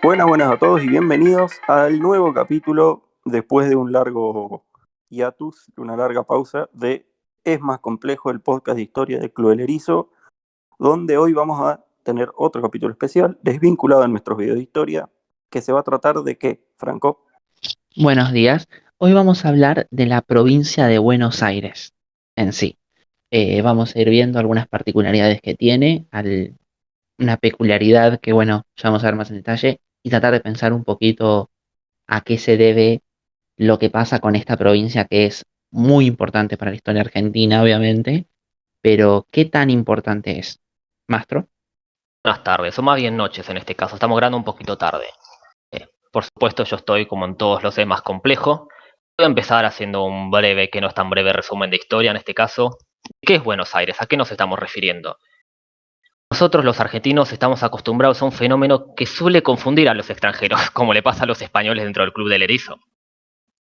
Buenas a todos y bienvenidos al nuevo capítulo después de un largo hiatus, de una larga pausa de Es más complejo, el podcast de historia de Club El Erizo, donde hoy vamos a tener otro capítulo especial desvinculado a nuestros videos de historia, que se va a tratar de ¿qué, Franco? Buenos días. Hoy vamos a hablar de la provincia de Buenos Aires en sí. Vamos a ir viendo algunas particularidades que tiene, una peculiaridad que, bueno, ya vamos a ver más en detalle y tratar de pensar un poquito a qué se debe lo que pasa con esta provincia que es muy importante para la historia argentina, obviamente, pero ¿qué tan importante es? Mastro. Buenas tardes, o más bien noches en este caso. Estamos grabando un poquito tarde. Por supuesto, yo estoy, como en todos los demás, complejo. Voy a empezar haciendo un breve, que no es tan breve, resumen de historia en este caso. ¿Qué es Buenos Aires? ¿A qué nos estamos refiriendo? Nosotros los argentinos estamos acostumbrados a un fenómeno que suele confundir a los extranjeros, como le pasa a los españoles dentro del Club del Erizo.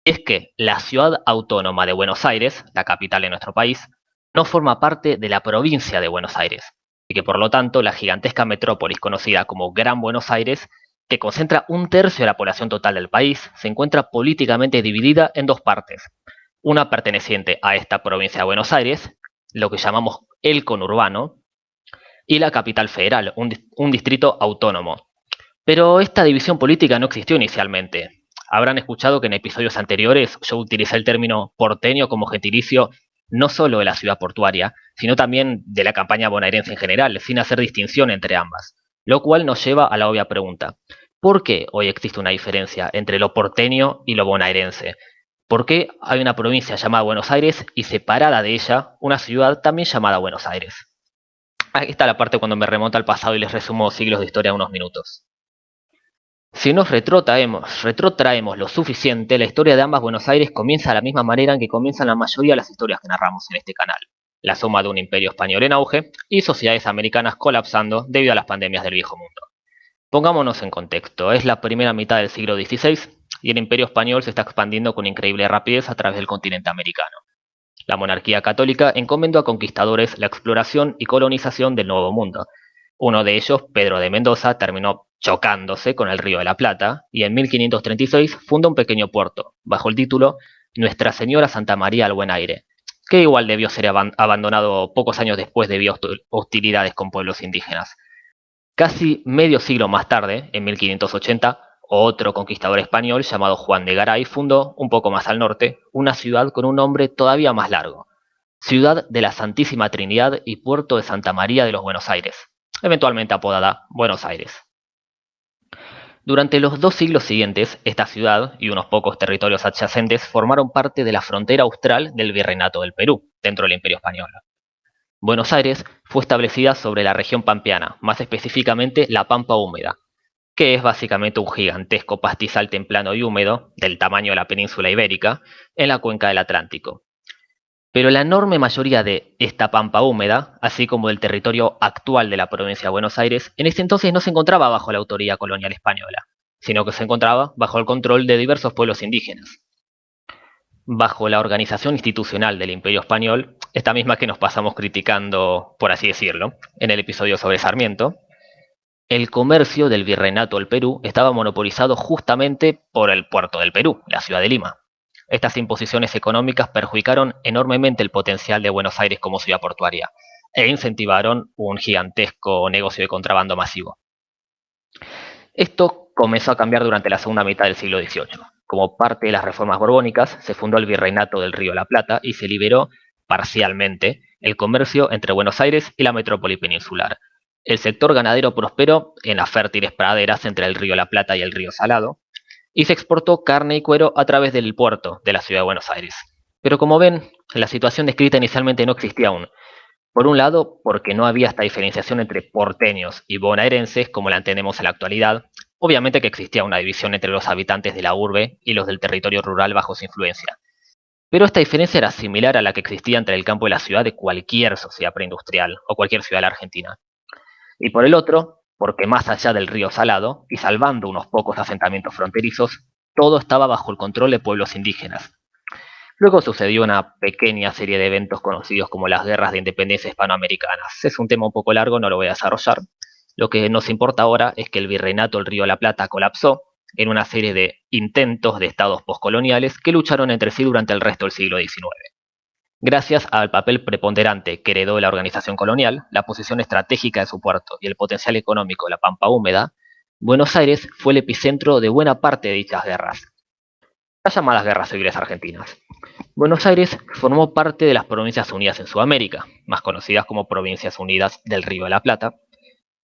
Y es que la ciudad autónoma de Buenos Aires, la capital de nuestro país, no forma parte de la provincia de Buenos Aires, y que por lo tanto la gigantesca metrópolis conocida como Gran Buenos Aires, que concentra un tercio de la población total del país, se encuentra políticamente dividida en dos partes. Una perteneciente a esta provincia de Buenos Aires, lo que llamamos el conurbano, y la capital federal, un distrito autónomo. Pero esta división política no existió inicialmente. Habrán escuchado que en episodios anteriores yo utilicé el término porteño como gentilicio no solo de la ciudad portuaria, sino también de la campaña bonaerense en general, sin hacer distinción entre ambas. Lo cual nos lleva a la obvia pregunta: ¿por qué hoy existe una diferencia entre lo porteño y lo bonaerense? ¿Por qué hay una provincia llamada Buenos Aires y separada de ella una ciudad también llamada Buenos Aires? Aquí está la parte cuando me remonto al pasado y les resumo siglos de historia en unos minutos. Si nos retrotraemos lo suficiente, la historia de ambas Buenos Aires comienza de la misma manera en que comienzan la mayoría de las historias que narramos en este canal: la suma de un imperio español en auge y sociedades americanas colapsando debido a las pandemias del viejo mundo. Pongámonos en contexto: es la primera mitad del siglo XVI y el imperio español se está expandiendo con increíble rapidez a través del continente americano. La monarquía católica encomendó a conquistadores la exploración y colonización del Nuevo Mundo. Uno de ellos, Pedro de Mendoza, terminó chocándose con el Río de la Plata y en 1536 funda un pequeño puerto, bajo el título Nuestra Señora Santa María al Buen Aire, que igual debió ser abandonado pocos años después debido a hostilidades con pueblos indígenas. Casi medio siglo más tarde, en 1580, otro conquistador español llamado Juan de Garay fundó, un poco más al norte, una ciudad con un nombre todavía más largo: Ciudad de la Santísima Trinidad y Puerto de Santa María de los Buenos Aires, eventualmente apodada Buenos Aires. Durante los 2 siglos siguientes, esta ciudad y unos pocos territorios adyacentes formaron parte de la frontera austral del Virreinato del Perú, dentro del Imperio Español. Buenos Aires fue establecida sobre la región pampeana, más específicamente la Pampa Húmeda, que es básicamente un gigantesco pastizal templado y húmedo, del tamaño de la península ibérica, en la cuenca del Atlántico. Pero la enorme mayoría de esta pampa húmeda, así como del territorio actual de la provincia de Buenos Aires, en ese entonces no se encontraba bajo la autoridad colonial española, sino que se encontraba bajo el control de diversos pueblos indígenas. Bajo la organización institucional del Imperio Español, esta misma que nos pasamos criticando, por así decirlo, en el episodio sobre Sarmiento, el comercio del Virreinato del Perú estaba monopolizado justamente por el puerto del Perú, la ciudad de Lima. Estas imposiciones económicas perjudicaron enormemente el potencial de Buenos Aires como ciudad portuaria e incentivaron un gigantesco negocio de contrabando masivo. Esto comenzó a cambiar durante la segunda mitad del siglo XVIII. Como parte de las reformas borbónicas, se fundó el Virreinato del Río de la Plata y se liberó parcialmente el comercio entre Buenos Aires y la metrópoli peninsular. El sector ganadero prosperó en las fértiles praderas entre el río La Plata y el río Salado, y se exportó carne y cuero a través del puerto de la ciudad de Buenos Aires. Pero como ven, la situación descrita inicialmente no existía aún. Por un lado, porque no había esta diferenciación entre porteños y bonaerenses como la entendemos en la actualidad. Obviamente que existía una división entre los habitantes de la urbe y los del territorio rural bajo su influencia. Pero esta diferencia era similar a la que existía entre el campo y la ciudad de cualquier sociedad preindustrial o cualquier ciudad de la Argentina. Y por el otro, porque más allá del río Salado, y salvando unos pocos asentamientos fronterizos, todo estaba bajo el control de pueblos indígenas. Luego sucedió una pequeña serie de eventos conocidos como las guerras de independencia hispanoamericanas. Es un tema un poco largo, no lo voy a desarrollar, Lo que nos importa ahora es que el virreinato del Río de la Plata colapsó en una serie de intentos de estados postcoloniales que lucharon entre sí durante el resto del siglo XIX. Gracias al papel preponderante que heredó la organización colonial, la posición estratégica de su puerto y el potencial económico de la pampa húmeda, Buenos Aires fue el epicentro de buena parte de dichas guerras, las llamadas guerras civiles argentinas. Buenos Aires formó parte de las Provincias Unidas en Sudamérica, más conocidas como Provincias Unidas del Río de la Plata,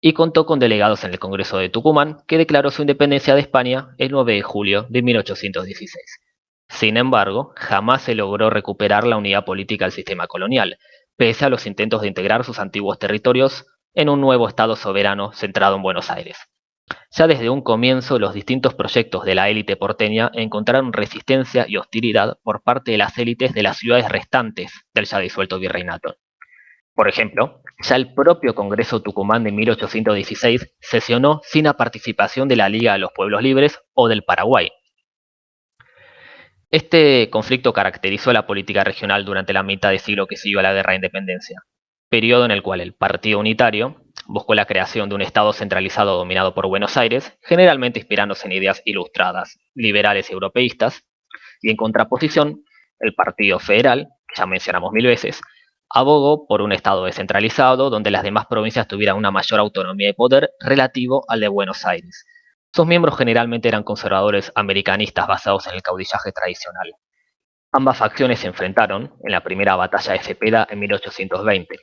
y contó con delegados en el Congreso de Tucumán, que declaró su independencia de España el 9 de julio de 1816. Sin embargo, jamás se logró recuperar la unidad política del sistema colonial, pese a los intentos de integrar sus antiguos territorios en un nuevo Estado soberano centrado en Buenos Aires. Ya desde un comienzo, los distintos proyectos de la élite porteña encontraron resistencia y hostilidad por parte de las élites de las ciudades restantes del ya disuelto virreinato. Por ejemplo, ya el propio Congreso Tucumán de 1816 sesionó sin la participación de la Liga de los Pueblos Libres o del Paraguay. Este conflicto caracterizó la política regional durante la mitad de siglo que siguió a la Guerra de Independencia, periodo en el cual el Partido Unitario buscó la creación de un Estado centralizado dominado por Buenos Aires, generalmente inspirándose en ideas ilustradas, liberales y europeístas, y en contraposición, el Partido Federal, que ya mencionamos 1000 veces, abogó por un Estado descentralizado donde las demás provincias tuvieran una mayor autonomía de poder relativo al de Buenos Aires. Sus miembros generalmente eran conservadores americanistas basados en el caudillaje tradicional. Ambas facciones se enfrentaron en la primera batalla de Cepeda en 1820.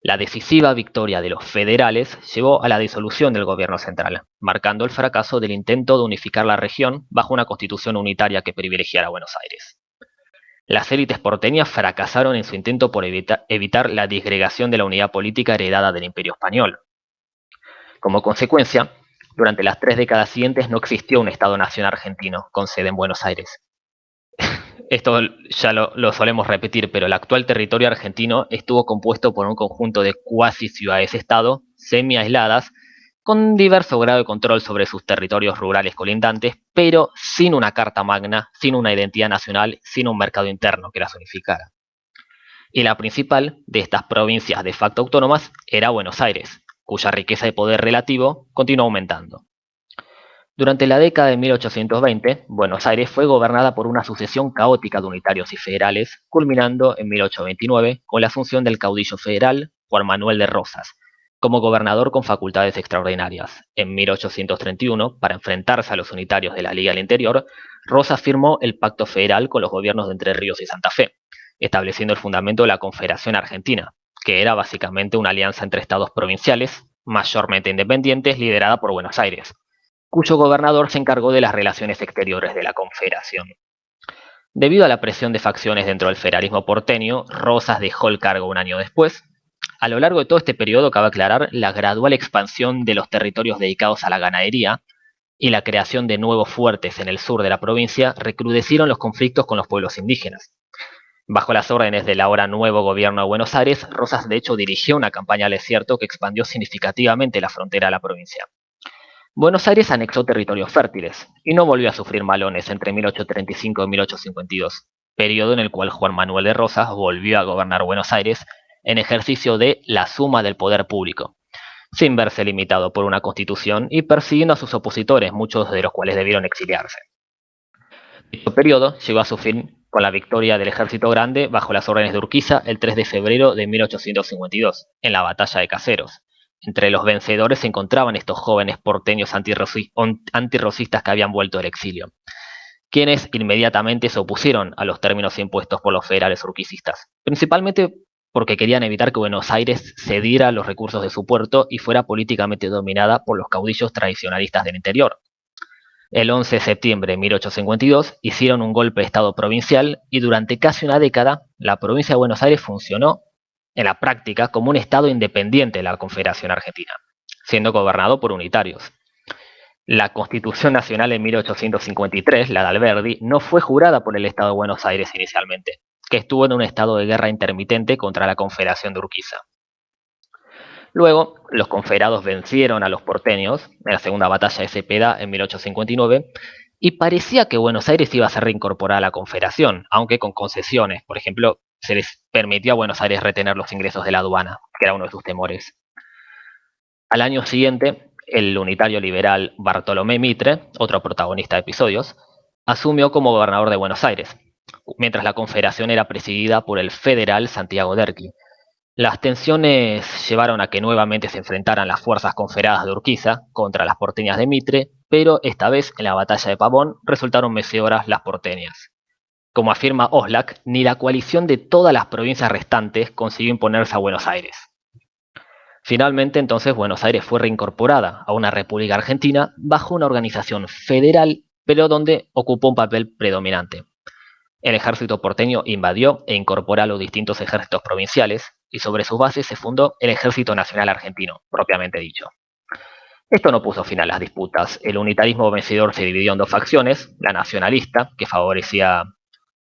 La decisiva victoria de los federales llevó a la disolución del gobierno central, marcando el fracaso del intento de unificar la región bajo una constitución unitaria que privilegiara a Buenos Aires. Las élites porteñas fracasaron en su intento por evitar la disgregación de la unidad política heredada del Imperio Español. Como consecuencia, durante las 3 décadas siguientes no existió un Estado Nación argentino con sede en Buenos Aires. Esto ya lo solemos repetir, pero el actual territorio argentino estuvo compuesto por un conjunto de cuasi ciudades-estado semi-aisladas, con diverso grado de control sobre sus territorios rurales colindantes, pero sin una carta magna, sin una identidad nacional, sin un mercado interno que las unificara. Y la principal de estas provincias de facto autónomas era Buenos Aires, cuya riqueza de poder relativo continuó aumentando. Durante la década de 1820, Buenos Aires fue gobernada por una sucesión caótica de unitarios y federales, culminando en 1829 con la asunción del caudillo federal Juan Manuel de Rosas, como gobernador con facultades extraordinarias. En 1831, para enfrentarse a los unitarios de la Liga del Interior, Rosas firmó el Pacto Federal con los gobiernos de Entre Ríos y Santa Fe, estableciendo el fundamento de la Confederación Argentina, que era básicamente una alianza entre estados provinciales, mayormente independientes, liderada por Buenos Aires, cuyo gobernador se encargó de las relaciones exteriores de la Confederación. Debido a la presión de facciones dentro del federalismo porteño, Rosas dejó el cargo un año después. A lo largo de todo este periodo cabe aclarar la gradual expansión de los territorios dedicados a la ganadería y la creación de nuevos fuertes en el sur de la provincia recrudecieron los conflictos con los pueblos indígenas. Bajo las órdenes del ahora nuevo gobierno de Buenos Aires, Rosas de hecho dirigió una campaña al desierto que expandió significativamente la frontera de la provincia. Buenos Aires anexó territorios fértiles y no volvió a sufrir malones entre 1835 y 1852, periodo en el cual Juan Manuel de Rosas volvió a gobernar Buenos Aires en ejercicio de la suma del poder público, sin verse limitado por una constitución y persiguiendo a sus opositores, muchos de los cuales debieron exiliarse. Dicho periodo llegó a su fin con la victoria del Ejército Grande bajo las órdenes de Urquiza el 3 de febrero de 1852, en la Batalla de Caseros. Entre los vencedores se encontraban estos jóvenes porteños antirrosistas que habían vuelto del exilio, quienes inmediatamente se opusieron a los términos impuestos por los federales urquicistas, principalmente porque querían evitar que Buenos Aires cediera los recursos de su puerto y fuera políticamente dominada por los caudillos tradicionalistas del interior. El 11 de septiembre de 1852 hicieron un golpe de Estado provincial y durante casi una década la provincia de Buenos Aires funcionó en la práctica como un Estado independiente de la Confederación Argentina, siendo gobernado por unitarios. La Constitución Nacional de 1853, la de Alberdi, no fue jurada por el Estado de Buenos Aires inicialmente, que estuvo en un estado de guerra intermitente contra la Confederación de Urquiza. Luego, los confederados vencieron a los porteños en la segunda batalla de Cepeda en 1859 y parecía que Buenos Aires iba a ser reincorporada a la Confederación, aunque con concesiones. Por ejemplo, se les permitió a Buenos Aires retener los ingresos de la aduana, que era uno de sus temores. Al año siguiente, el unitario liberal Bartolomé Mitre, otro protagonista de episodios, asumió como gobernador de Buenos Aires, mientras la confederación era presidida por el federal Santiago Derqui. Las tensiones llevaron a que nuevamente se enfrentaran las fuerzas confederadas de Urquiza contra las porteñas de Mitre, pero esta vez en la batalla de Pavón resultaron vencedoras las porteñas. Como afirma Oslak, ni la coalición de todas las provincias restantes consiguió imponerse a Buenos Aires. Finalmente, entonces, Buenos Aires fue reincorporada a una república argentina bajo una organización federal, pero donde ocupó un papel predominante. El ejército porteño invadió e incorporó a los distintos ejércitos provinciales, y sobre sus bases se fundó el Ejército Nacional Argentino, propiamente dicho. Esto no puso fin a las disputas. El unitarismo vencedor se dividió en dos facciones: la nacionalista, que favorecía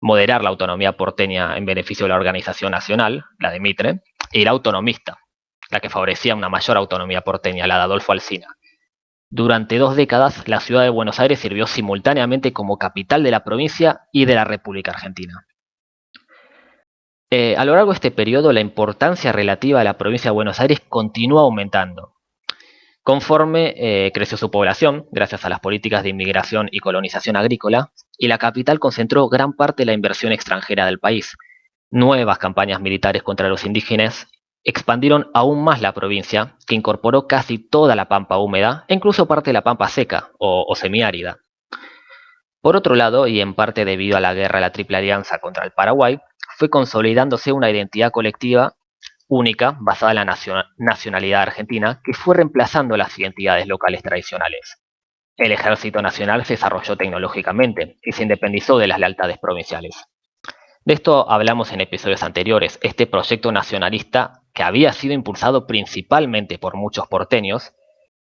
moderar la autonomía porteña en beneficio de la organización nacional, la de Mitre, y la autonomista, la que favorecía una mayor autonomía porteña, la de Adolfo Alsina. Durante 2 décadas, la ciudad de Buenos Aires sirvió simultáneamente como capital de la provincia y de la República Argentina. A lo largo de este periodo, la importancia relativa de la provincia de Buenos Aires continuó aumentando, conforme creció su población, gracias a las políticas de inmigración y colonización agrícola, y la capital concentró gran parte de la inversión extranjera del país. Nuevas campañas militares contra los indígenas expandieron aún más la provincia, que incorporó casi toda la pampa húmeda e incluso parte de la pampa seca o semiárida. Por otro lado, y en parte debido a la guerra de la Triple Alianza contra el Paraguay, fue consolidándose una identidad colectiva única basada en la nacionalidad argentina, que fue reemplazando las identidades locales tradicionales. El Ejército Nacional se desarrolló tecnológicamente y se independizó de las lealtades provinciales. De esto hablamos en episodios anteriores. Este proyecto nacionalista, que había sido impulsado principalmente por muchos porteños,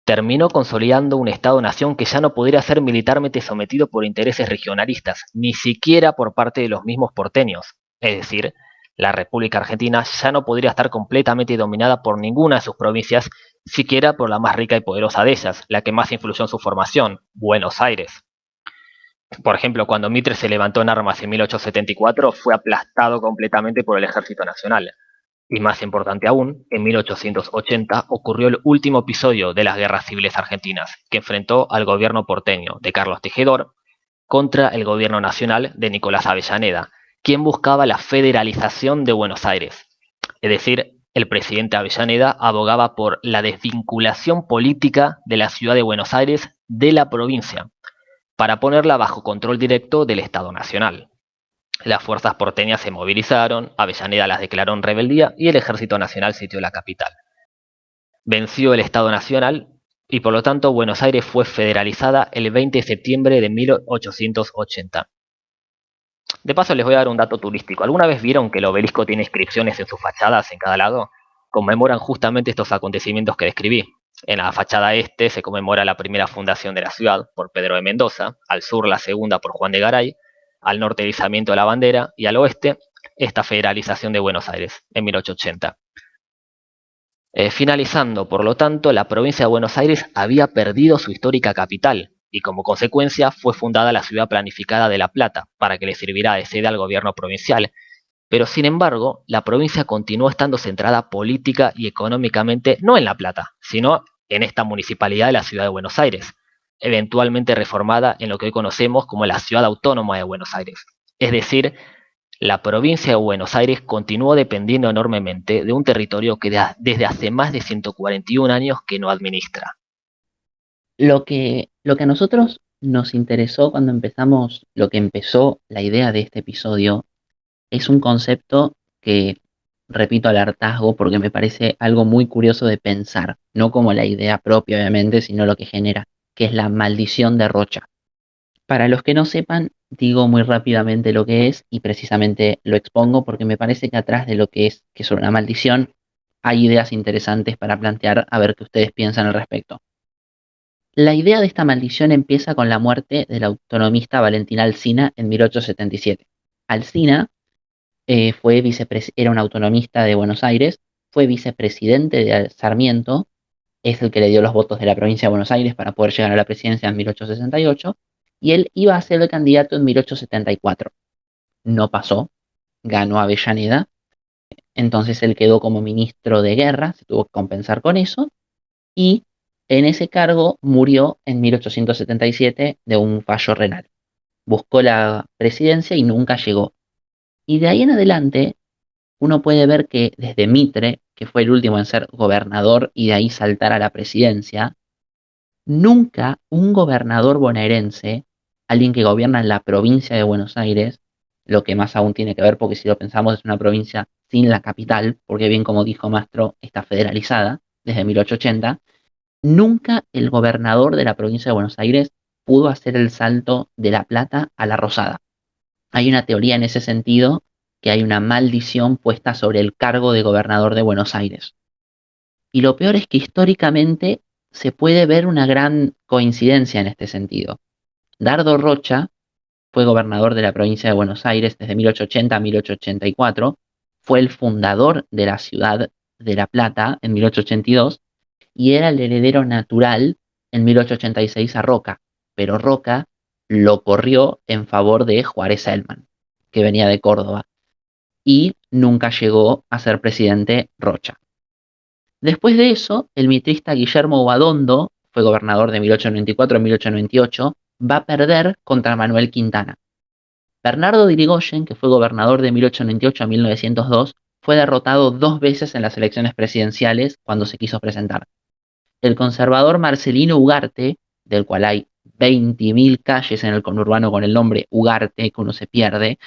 terminó consolidando un Estado-nación que ya no podría ser militarmente sometido por intereses regionalistas, ni siquiera por parte de los mismos porteños. Es decir, la República Argentina ya no podría estar completamente dominada por ninguna de sus provincias, siquiera por la más rica y poderosa de ellas, la que más influyó en su formación, Buenos Aires. Por ejemplo, cuando Mitre se levantó en armas en 1874, fue aplastado completamente por el Ejército Nacional. Y más importante aún, en 1880 ocurrió el último episodio de las guerras civiles argentinas, que enfrentó al gobierno porteño de Carlos Tejedor contra el gobierno nacional de Nicolás Avellaneda, quien buscaba la federalización de Buenos Aires. Es decir, el presidente Avellaneda abogaba por la desvinculación política de la ciudad de Buenos Aires de la provincia, para ponerla bajo control directo del Estado Nacional. Las fuerzas porteñas se movilizaron, Avellaneda las declaró en rebeldía y el Ejército Nacional sitió la capital. Venció el Estado Nacional y por lo tanto Buenos Aires fue federalizada el 20 de septiembre de 1880. De paso les voy a dar un dato turístico. ¿Alguna vez vieron que el obelisco tiene inscripciones en sus fachadas en cada lado? Conmemoran justamente estos acontecimientos que describí. En la fachada este se conmemora la primera fundación de la ciudad por Pedro de Mendoza, al sur la segunda por Juan de Garay, al norte el izamiento de la bandera y al oeste esta federalización de Buenos Aires en 1880. Finalizando, por lo tanto, la provincia de Buenos Aires había perdido su histórica capital y como consecuencia fue fundada la ciudad planificada de La Plata para que le sirviera de sede al gobierno provincial. Pero sin embargo, la provincia continuó estando centrada política y económicamente no en La Plata, sino en esta municipalidad de la ciudad de Buenos Aires, eventualmente reformada en lo que hoy conocemos como la Ciudad Autónoma de Buenos Aires. Es decir, la provincia de Buenos Aires continuó dependiendo enormemente de un territorio que desde hace más de 141 años que no administra. Lo que a nosotros nos interesó cuando empezamos, lo que empezó la idea de este episodio, es un concepto que repito al hartazgo porque me parece algo muy curioso de pensar, no como la idea propia obviamente, sino lo que genera, que es la maldición de Rocha. Para los que no sepan, digo muy rápidamente lo que es y precisamente lo expongo porque me parece que atrás de lo que es una maldición, hay ideas interesantes para plantear a ver qué ustedes piensan al respecto. La idea de esta maldición empieza con la muerte del autonomista Valentín Alsina en 1877. Alsina era un autonomista de Buenos Aires, fue vicepresidente de Sarmiento, es el que le dio los votos de la provincia de Buenos Aires para poder llegar a la presidencia en 1868, y él iba a ser el candidato en 1874. No pasó, ganó Avellaneda, entonces él quedó como ministro de guerra, se tuvo que compensar con eso, y en ese cargo murió en 1877 de un fallo renal. Buscó la presidencia y nunca llegó. Y de ahí en adelante uno puede ver que desde Mitre, que fue el último en ser gobernador y de ahí saltar a la presidencia, nunca un gobernador bonaerense, alguien que gobierna en la provincia de Buenos Aires, lo que más aún tiene que ver porque si lo pensamos es una provincia sin la capital, porque bien como dijo Mastro, está federalizada desde 1880, nunca el gobernador de la provincia de Buenos Aires pudo hacer el salto de La Plata a La Rosada. Hay una teoría en ese sentido que hay una maldición puesta sobre el cargo de gobernador de Buenos Aires. Y lo peor es que históricamente se puede ver una gran coincidencia en este sentido. Dardo Rocha fue gobernador de la provincia de Buenos Aires desde 1880 a 1884, fue el fundador de la ciudad de La Plata en 1882 y era el heredero natural en 1886 a Roca, pero Roca lo corrió en favor de Juárez Celman, que venía de Córdoba, y nunca llegó a ser presidente Rocha. Después de eso, el mitrista Guillermo Badondo, fue gobernador de 1894 a 1898, va a perder contra Manuel Quintana. Bernardo de Irigoyen, que fue gobernador de 1898 a 1902, fue derrotado 2 veces en las elecciones presidenciales cuando se quiso presentar. El conservador Marcelino Ugarte, del cual hay 20.000 calles en el conurbano con el nombre Ugarte, que uno se pierde,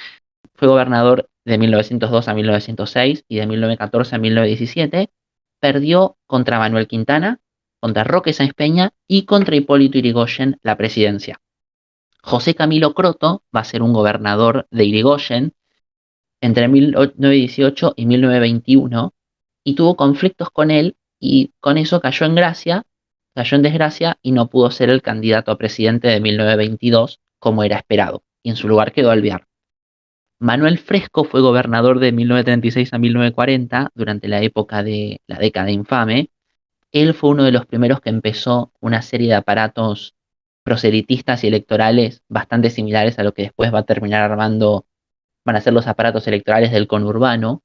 fue gobernador de 1902 a 1906 y de 1914 a 1917, perdió contra Manuel Quintana, contra Roque Sáenz Peña y contra Hipólito Yrigoyen la presidencia. José Camilo Croto va a ser un gobernador de Irigoyen entre 1918 y 1921 y tuvo conflictos con él y con eso cayó en desgracia y no pudo ser el candidato a presidente de 1922 como era esperado, y en su lugar quedó Alvear. Manuel Fresco fue gobernador de 1936 a 1940 durante la época de la década infame. Él fue uno de los primeros que empezó una serie de aparatos proselitistas y electorales bastante similares a lo que después va a terminar armando, van a ser los aparatos electorales del conurbano.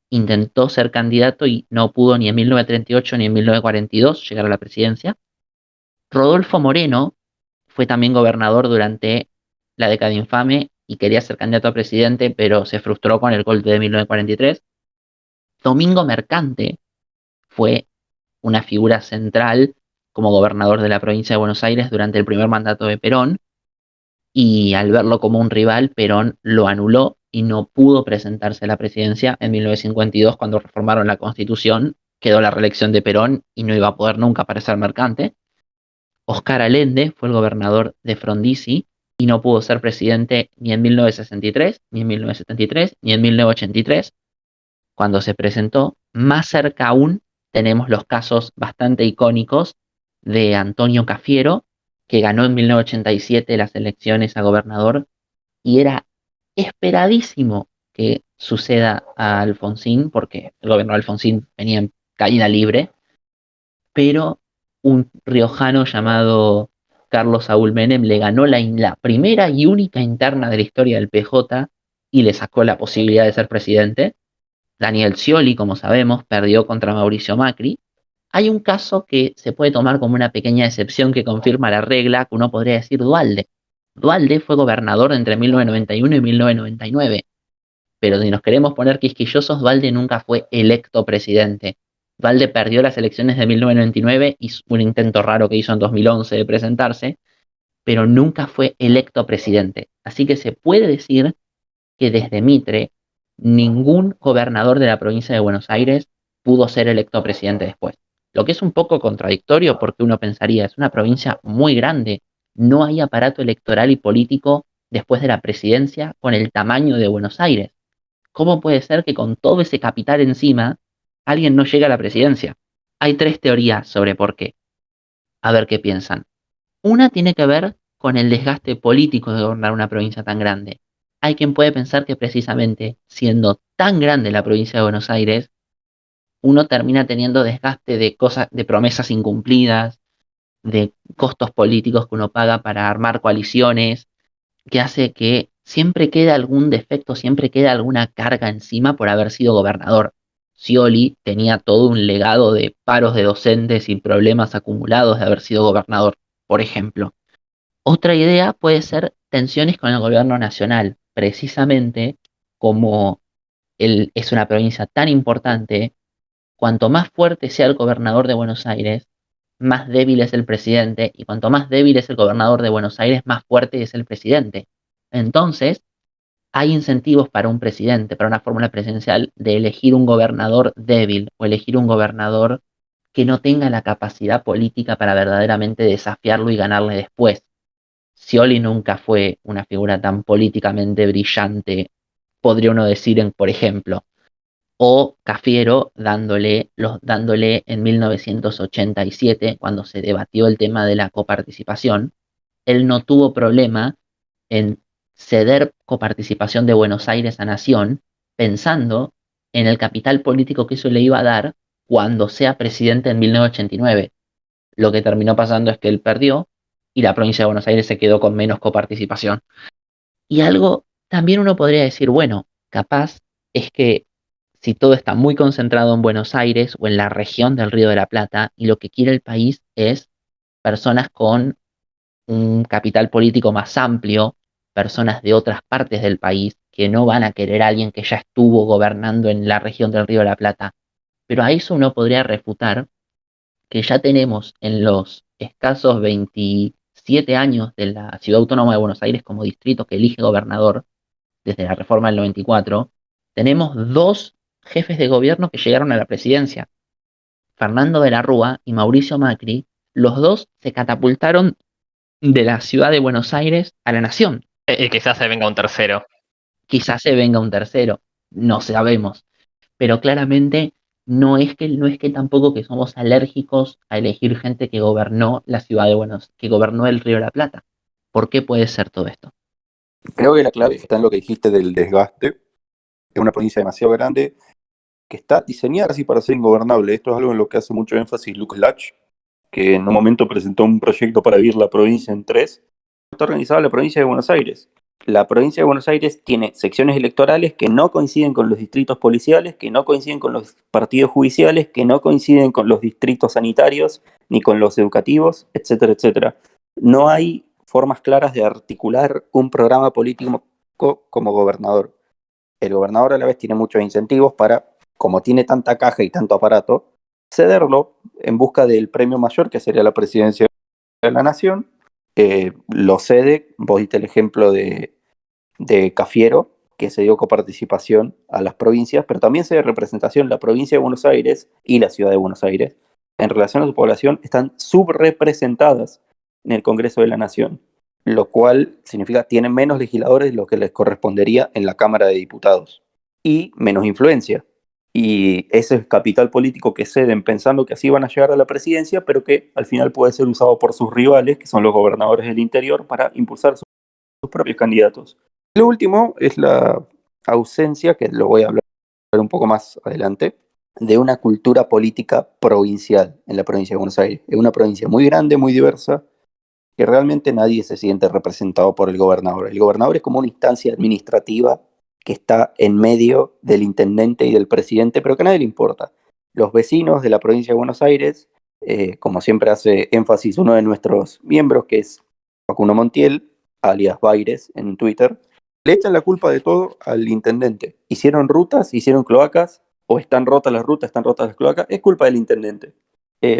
Intentó ser candidato y no pudo ni en 1938 ni en 1942 llegar a la presidencia. Rodolfo Moreno fue también gobernador durante la década infame y quería ser candidato a presidente, pero se frustró con el golpe de 1943. Domingo Mercante fue una figura central como gobernador de la provincia de Buenos Aires durante el primer mandato de Perón, y al verlo como un rival, Perón lo anuló y no pudo presentarse a la presidencia en 1952 cuando reformaron la Constitución. Quedó la reelección de Perón y no iba a poder nunca aparecer Mercante. Oscar Allende fue el gobernador de Frondizi y no pudo ser presidente ni en 1963, ni en 1973, ni en 1983. Cuando se presentó, más cerca aún tenemos los casos bastante icónicos de Antonio Cafiero, que ganó en 1987 las elecciones a gobernador y era esperadísimo que suceda a Alfonsín, porque el gobernador Alfonsín venía en caída libre, pero un riojano llamado Carlos Saúl Menem le ganó la primera y única interna de la historia del PJ y le sacó la posibilidad de ser presidente. Daniel Scioli, como sabemos, perdió contra Mauricio Macri. Hay un caso que se puede tomar como una pequeña excepción que confirma la regla, que uno podría decir Duhalde. Duhalde fue gobernador entre 1991 y 1999, pero si nos queremos poner quisquillosos, Duhalde nunca fue electo presidente. Duhalde perdió las elecciones de 1999 y un intento raro que hizo en 2011 de presentarse, pero nunca fue electo presidente. Así que se puede decir que desde Mitre ningún gobernador de la provincia de Buenos Aires pudo ser electo presidente después. Lo que es un poco contradictorio porque uno pensaría, es una provincia muy grande, no hay aparato electoral y político después de la presidencia con el tamaño de Buenos Aires. ¿Cómo puede ser que con todo ese capital encima alguien no llegue a la presidencia? Hay tres teorías sobre por qué. A ver qué piensan. Una tiene que ver con el desgaste político de gobernar una provincia tan grande. Hay quien puede pensar que precisamente siendo tan grande la provincia de Buenos Aires, uno termina teniendo desgaste de cosas, de promesas incumplidas, de costos políticos que uno paga para armar coaliciones, que hace que siempre quede algún defecto, siempre quede alguna carga encima por haber sido gobernador. Scioli tenía todo un legado de paros de docentes y problemas acumulados de haber sido gobernador, por ejemplo. Otra idea puede ser tensiones con el gobierno nacional, precisamente como es una provincia tan importante, cuanto más fuerte sea el gobernador de Buenos Aires, más débil es el presidente, y cuanto más débil es el gobernador de Buenos Aires, más fuerte es el presidente. Entonces, hay incentivos para un presidente, para una fórmula presidencial, de elegir un gobernador débil o elegir un gobernador que no tenga la capacidad política para verdaderamente desafiarlo y ganarle después. Scioli nunca fue una figura tan políticamente brillante, podría uno decir, por ejemplo, o Cafiero dándole en 1987, cuando se debatió el tema de la coparticipación, él no tuvo problema en ceder coparticipación de Buenos Aires a Nación, pensando en el capital político que eso le iba a dar cuando sea presidente en 1989. Lo que terminó pasando es que él perdió y la provincia de Buenos Aires se quedó con menos coparticipación. Y algo, también uno podría decir, bueno, capaz es que si todo está muy concentrado en Buenos Aires o en la región del Río de la Plata y lo que quiere el país es personas con un capital político más amplio, personas de otras partes del país que no van a querer a alguien que ya estuvo gobernando en la región del Río de la Plata. Pero a eso uno podría refutar que ya tenemos en los escasos 27 años de la Ciudad Autónoma de Buenos Aires como distrito que elige gobernador, desde la reforma del 94, tenemos dos jefes de gobierno que llegaron a la presidencia, Fernando de la Rúa y Mauricio Macri. Los dos se catapultaron de la ciudad de Buenos Aires a la nación. Y quizás se venga un tercero. Quizás se venga un tercero, no sabemos, pero claramente no es que tampoco que somos alérgicos a elegir gente que gobernó la ciudad de que gobernó el Río de la Plata. ¿Por qué puede ser todo esto? Creo que la clave está en lo que dijiste del desgaste. Es una provincia demasiado grande que está diseñada así para ser ingobernable. Esto es algo en lo que hace mucho énfasis Lucas Lach, que en un momento presentó un proyecto para dividir la provincia en tres. Está organizada la provincia de Buenos Aires. La provincia de Buenos Aires tiene secciones electorales que no coinciden con los distritos policiales, que no coinciden con los partidos judiciales, que no coinciden con los distritos sanitarios, ni con los educativos, etcétera, etcétera. No hay formas claras de articular un programa político como gobernador. El gobernador a la vez tiene muchos incentivos para, como tiene tanta caja y tanto aparato, cederlo en busca del premio mayor, que sería la presidencia de la nación. Lo cede, vos diste el ejemplo de Cafiero, que se dio coparticipación a las provincias, pero también se dio representación. La provincia de Buenos Aires y la ciudad de Buenos Aires, en relación a su población, están subrepresentadas en el Congreso de la Nación, lo cual significa que tienen menos legisladores de lo que les correspondería en la Cámara de Diputados y menos influencia. Y ese es capital político que ceden pensando que así van a llegar a la presidencia, pero que al final puede ser usado por sus rivales, que son los gobernadores del interior, para impulsar sus propios candidatos. Lo último es la ausencia, que lo voy a hablar un poco más adelante, de una cultura política provincial en la provincia de Buenos Aires. Es una provincia muy grande, muy diversa, que realmente nadie se siente representado por el gobernador. El gobernador es como una instancia administrativa que está en medio del intendente y del presidente, pero que a nadie le importa. Los vecinos de la provincia de Buenos Aires, como siempre hace énfasis uno de nuestros miembros, que es Facundo Montiel, alias Baires en Twitter, le echan la culpa de todo al intendente. Hicieron rutas, hicieron cloacas, o están rotas las rutas, están rotas las cloacas, es culpa del intendente.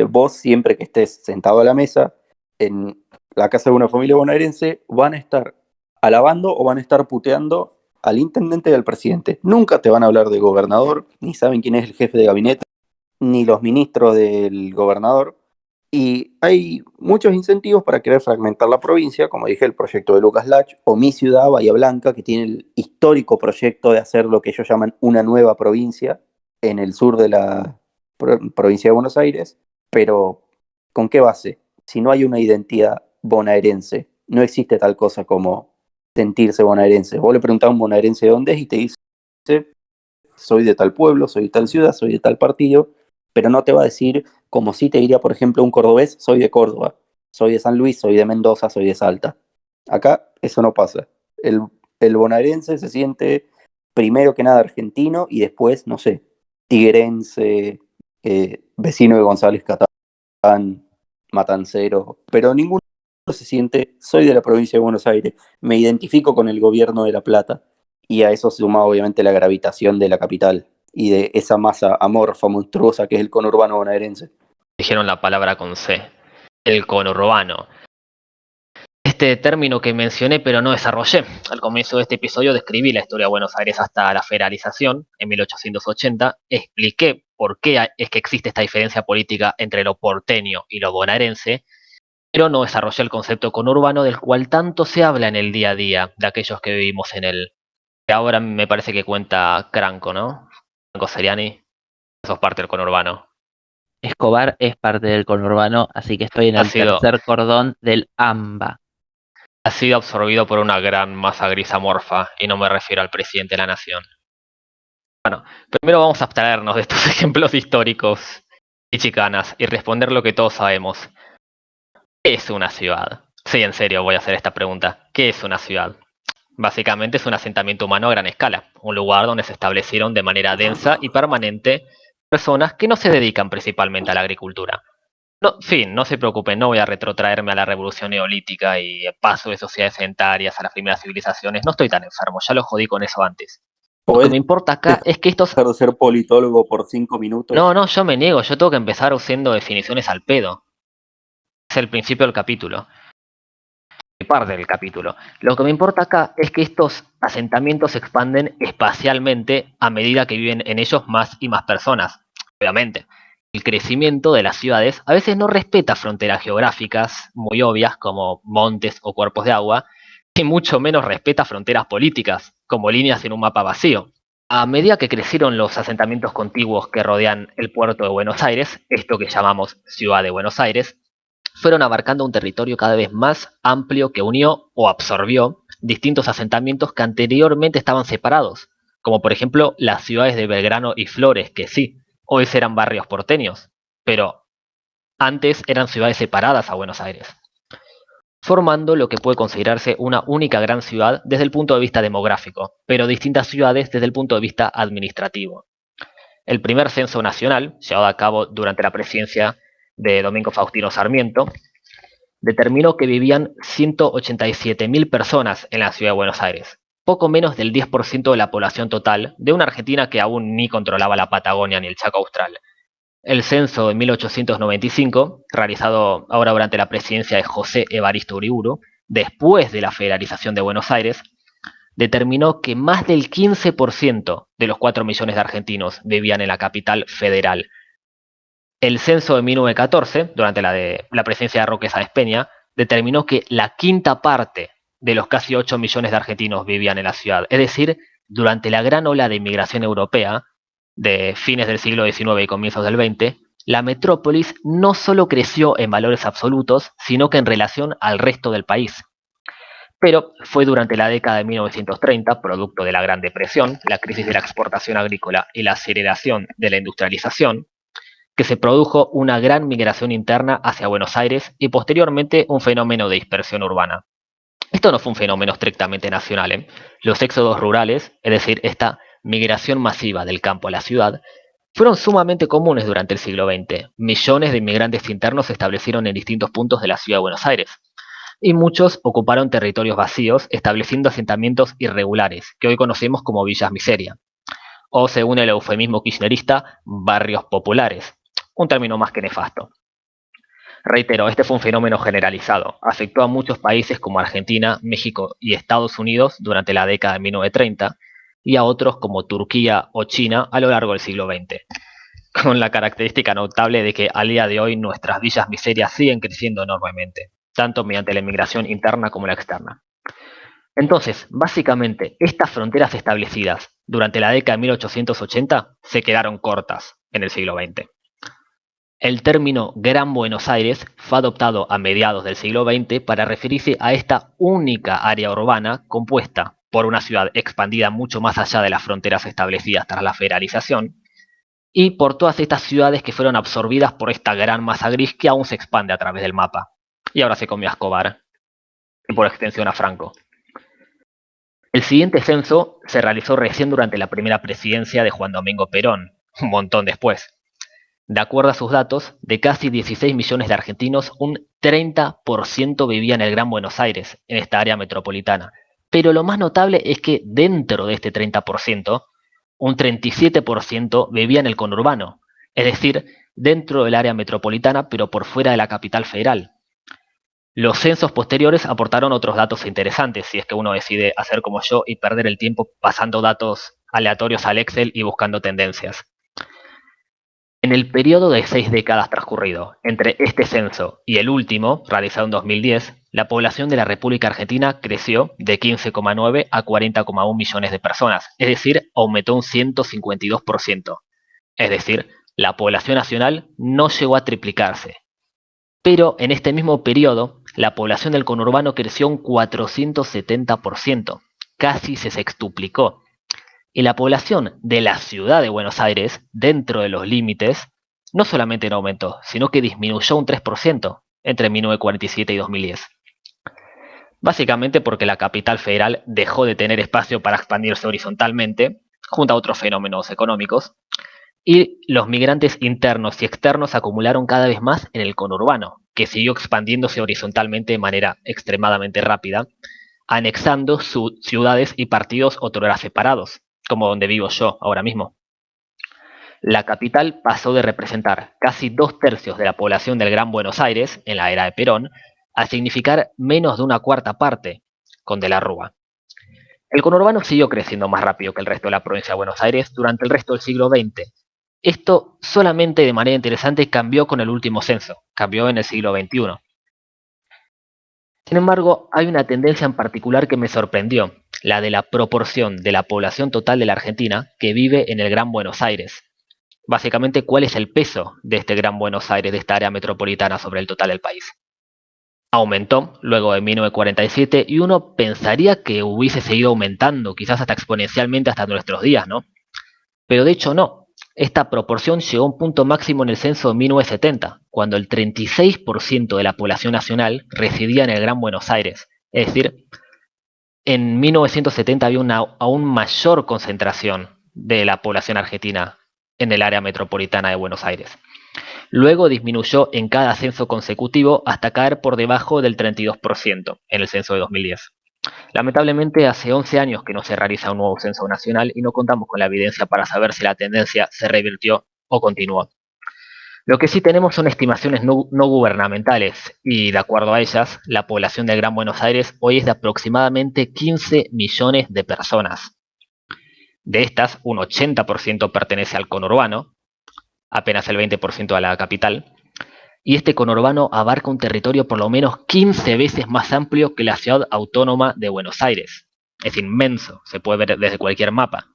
Vos siempre que estés sentado a la mesa en la casa de una familia bonaerense, van a estar alabando o van a estar puteando al intendente y al presidente. Nunca te van a hablar del gobernador, ni saben quién es el jefe de gabinete, ni los ministros del gobernador. Y hay muchos incentivos para querer fragmentar la provincia, como dije, el proyecto de Lucas Lach, o Mi Ciudad, Bahía Blanca, que tiene el histórico proyecto de hacer lo que ellos llaman una nueva provincia en el sur de la provincia de Buenos Aires. Pero, ¿con qué base? Si no hay una identidad bonaerense, no existe tal cosa como sentirse bonaerense. Vos le preguntás a un bonaerense de dónde es y te dice, soy de tal pueblo, soy de tal ciudad, soy de tal partido, pero no te va a decir, como si te diría, por ejemplo, un cordobés, soy de Córdoba, soy de San Luis, soy de Mendoza, soy de Salta. Acá eso no pasa. El bonaerense se siente primero que nada argentino y después, no sé, tigrense, vecino de González Catán, matancero, pero ninguno se siente, soy de la provincia de Buenos Aires, me identifico con el gobierno de La Plata, y a eso se suma obviamente la gravitación de la capital y de esa masa amorfa, monstruosa que es el conurbano bonaerense. Dijeron la palabra con C, el conurbano. Este término que mencioné pero no desarrollé. Al comienzo de este episodio describí la historia de Buenos Aires hasta la federalización en 1880, expliqué por qué es que existe esta diferencia política entre lo porteño y lo bonaerense, pero no desarrollé el concepto conurbano del cual tanto se habla en el día a día de aquellos que vivimos en él. Que ahora me parece que cuenta Cranco, ¿no? Cranco Seriani, sos parte del conurbano. Escobar es parte del conurbano, así que estoy en Ha el sido, tercer cordón del AMBA. ha sido absorbido por una gran masa gris amorfa, y no me refiero al presidente de la nación. Primero vamos a abstraernos de estos ejemplos históricos y chicanas y responder lo que todos sabemos. ¿Qué es una ciudad? Sí, en serio voy a hacer esta pregunta. ¿Qué es una ciudad? Básicamente es un asentamiento humano a gran escala, un lugar donde se establecieron de manera densa y permanente personas que no se dedican principalmente a la agricultura. No, fin, no se preocupen, no voy a retrotraerme a la revolución neolítica y el paso de sociedades sedentarias a las primeras civilizaciones, no estoy tan enfermo, ya lo jodí con eso antes. Lo que ¿Podés me importa acá es que estos... dejar de ser politólogo por 5 minutos? No, yo me niego, yo tengo que empezar haciendo definiciones al pedo. Es el principio del capítulo. Parte del capítulo. Lo que me importa acá es que estos asentamientos se expanden espacialmente a medida que viven en ellos más y más personas. Obviamente, el crecimiento de las ciudades a veces no respeta fronteras geográficas muy obvias como montes o cuerpos de agua, y mucho menos respeta fronteras políticas, como líneas en un mapa vacío. A medida que crecieron los asentamientos contiguos que rodean el puerto de Buenos Aires, esto que llamamos Ciudad de Buenos Aires, fueron abarcando un territorio cada vez más amplio que unió o absorbió distintos asentamientos que anteriormente estaban separados, como por ejemplo las ciudades de Belgrano y Flores, que sí, hoy eran barrios porteños, pero antes eran ciudades separadas a Buenos Aires, formando lo que puede considerarse una única gran ciudad desde el punto de vista demográfico, pero distintas ciudades desde el punto de vista administrativo. El primer censo nacional, llevado a cabo durante la presidencia de Domingo Faustino Sarmiento, determinó que vivían 187.000 personas en la ciudad de Buenos Aires, poco menos del 10% de la población total de una Argentina que aún ni controlaba la Patagonia ni el Chaco Austral. El censo de 1895, realizado ahora durante la presidencia de José Evaristo Uriburu, después de la federalización de Buenos Aires, determinó que más del 15% de los 4 millones de argentinos vivían en la capital federal. El censo de 1914, durante la presidencia de Roque Sáenz Peña, determinó que la quinta parte de los casi 8 millones de argentinos vivían en la ciudad. Es decir, durante la gran ola de inmigración europea de fines del siglo XIX y comienzos del XX, la metrópolis no solo creció en valores absolutos, sino que en relación al resto del país. Pero fue durante la década de 1930, producto de la Gran Depresión, la crisis de la exportación agrícola y la aceleración de la industrialización, que se produjo una gran migración interna hacia Buenos Aires y posteriormente un fenómeno de dispersión urbana. Esto no fue un fenómeno estrictamente nacional, ¿eh? Los éxodos rurales, es decir, esta migración masiva del campo a la ciudad, fueron sumamente comunes durante el siglo XX. Millones de inmigrantes internos se establecieron en distintos puntos de la ciudad de Buenos Aires, y muchos ocuparon territorios vacíos, estableciendo asentamientos irregulares, que hoy conocemos como villas miseria, o según el eufemismo kirchnerista, barrios populares, un término más que nefasto. Reitero, este fue un fenómeno generalizado. Afectó a muchos países como Argentina, México y Estados Unidos durante la década de 1930 y a otros como Turquía o China a lo largo del siglo XX, con la característica notable de que al día de hoy nuestras villas miserias siguen creciendo enormemente, tanto mediante la inmigración interna como la externa. Entonces, básicamente, estas fronteras establecidas durante la década de 1880 se quedaron cortas en el siglo XX. El término Gran Buenos Aires fue adoptado a mediados del siglo XX para referirse a esta única área urbana compuesta por una ciudad expandida mucho más allá de las fronteras establecidas tras la federalización y por todas estas ciudades que fueron absorbidas por esta gran masa gris que aún se expande a través del mapa. Y ahora se comió a Escobar y por extensión a Franco. El siguiente censo se realizó recién durante la primera presidencia de Juan Domingo Perón, un montón después. De acuerdo a sus datos, de casi 16 millones de argentinos, un 30% vivía en el Gran Buenos Aires, en esta área metropolitana. Pero lo más notable es que dentro de este 30%, un 37% vivía en el conurbano, es decir, dentro del área metropolitana, pero por fuera de la capital federal. Los censos posteriores aportaron otros datos interesantes, si es que uno decide hacer como yo y perder el tiempo pasando datos aleatorios al Excel y buscando tendencias. En el periodo de 6 décadas transcurrido entre este censo y el último, realizado en 2010, la población de la República Argentina creció de 15,9 a 40,1 millones de personas, es decir, aumentó un 152%. Es decir, la población nacional no llegó a triplicarse. Pero en este mismo periodo, la población del conurbano creció un 470%, casi se sextuplicó. Y la población de la ciudad de Buenos Aires, dentro de los límites, no solamente no aumentó, sino que disminuyó un 3% entre 1947 y 2010. Básicamente porque la capital federal dejó de tener espacio para expandirse horizontalmente, junto a otros fenómenos económicos, y los migrantes internos y externos acumularon cada vez más en el conurbano, que siguió expandiéndose horizontalmente de manera extremadamente rápida, anexando ciudades y partidos otrora separados, como donde vivo yo ahora mismo. La capital pasó de representar casi 2/3 de la población del Gran Buenos Aires, en la era de Perón, a significar menos de una cuarta parte, con De la Rúa. El conurbano siguió creciendo más rápido que el resto de la provincia de Buenos Aires durante el resto del siglo XX. Esto solamente de manera interesante cambió con el último censo, cambió en el siglo XXI. Sin embargo, hay una tendencia en particular que me sorprendió, la de la proporción de la población total de la Argentina que vive en el Gran Buenos Aires. Básicamente, ¿cuál es el peso de este Gran Buenos Aires, de esta área metropolitana sobre el total del país? Aumentó luego de 1947 y uno pensaría que hubiese seguido aumentando, quizás hasta exponencialmente hasta nuestros días, ¿no? Pero de hecho no. Esta proporción llegó a un punto máximo en el censo de 1970, cuando el 36% de la población nacional residía en el Gran Buenos Aires. Es decir, en 1970 había una aún mayor concentración de la población argentina en el área metropolitana de Buenos Aires. Luego disminuyó en cada censo consecutivo hasta caer por debajo del 32% en el censo de 2010. Lamentablemente, hace 11 años que no se realiza un nuevo censo nacional y no contamos con la evidencia para saber si la tendencia se revirtió o continuó. Lo que sí tenemos son estimaciones no gubernamentales y, de acuerdo a ellas, la población del Gran Buenos Aires hoy es de aproximadamente 15 millones de personas. De estas, un 80% pertenece al conurbano, apenas el 20% a la capital, y este conurbano abarca un territorio por lo menos 15 veces más amplio que la ciudad autónoma de Buenos Aires. Es inmenso, se puede ver desde cualquier mapa.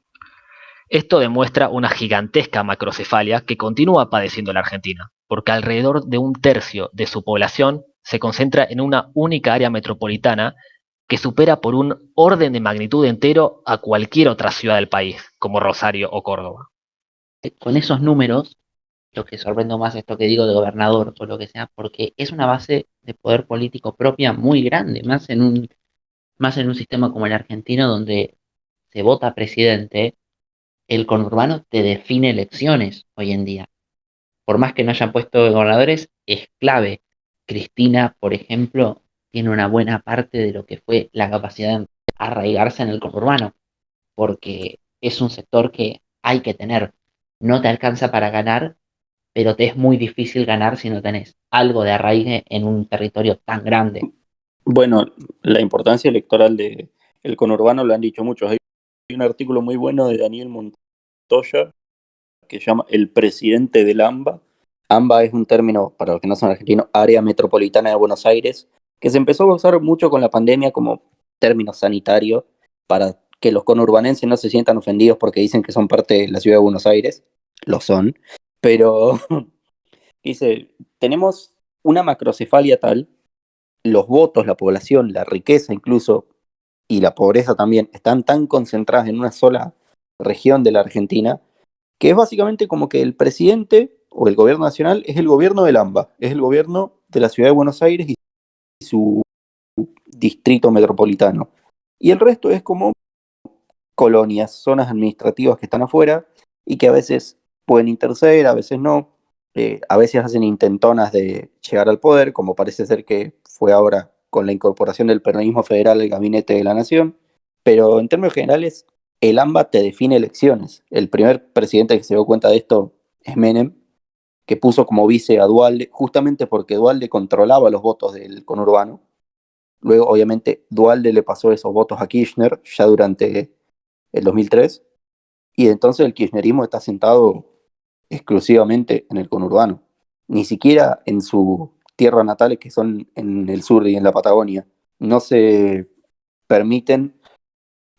Esto demuestra una gigantesca macrocefalia que continúa padeciendo la Argentina, porque alrededor de un tercio de su población se concentra en una única área metropolitana que supera por un orden de magnitud entero a cualquier otra ciudad del país, como Rosario o Córdoba. Con esos números, lo que sorprendo más es esto que digo de gobernador o lo que sea, porque es una base de poder político propia muy grande, más en un sistema como el argentino donde se vota presidente, el conurbano te define elecciones hoy en día. Por más que no hayan puesto gobernadores, es clave. Cristina, por ejemplo, tiene una buena parte de lo que fue la capacidad de arraigarse en el conurbano, porque es un sector que hay que tener. No te alcanza para ganar, pero te es muy difícil ganar si no tenés algo de arraigue en un territorio tan grande. Bueno, la importancia electoral de el conurbano lo han dicho muchos. Hay un artículo muy bueno de Daniel Montoya que se llama El presidente del AMBA. AMBA es un término, para los que no son argentinos, área metropolitana de Buenos Aires, que se empezó a usar mucho con la pandemia como término sanitario para que los conurbanenses no se sientan ofendidos porque dicen que son parte de la ciudad de Buenos Aires. Lo son. Pero dice, tenemos una macrocefalia tal, los votos, la población, la riqueza incluso, y la pobreza también, están tan concentradas en una sola región de la Argentina, que es básicamente como que el presidente o el gobierno nacional es el gobierno del AMBA, es el gobierno de la ciudad de Buenos Aires y su distrito metropolitano. Y el resto es como colonias, zonas administrativas que están afuera y que a veces pueden interceder, a veces no. A veces hacen intentonas de llegar al poder, como parece ser que fue ahora con la incorporación del peronismo federal al gabinete de la nación. Pero en términos generales, el AMBA te define elecciones. El primer presidente que se dio cuenta de esto es Menem, que puso como vice a Dualde, justamente porque Dualde controlaba los votos del conurbano. Luego, obviamente, Dualde le pasó esos votos a Kirchner ya durante el 2003, y entonces el kirchnerismo está sentado exclusivamente en el conurbano, ni siquiera en sus tierras natales, que son en el sur y en la Patagonia. No se permiten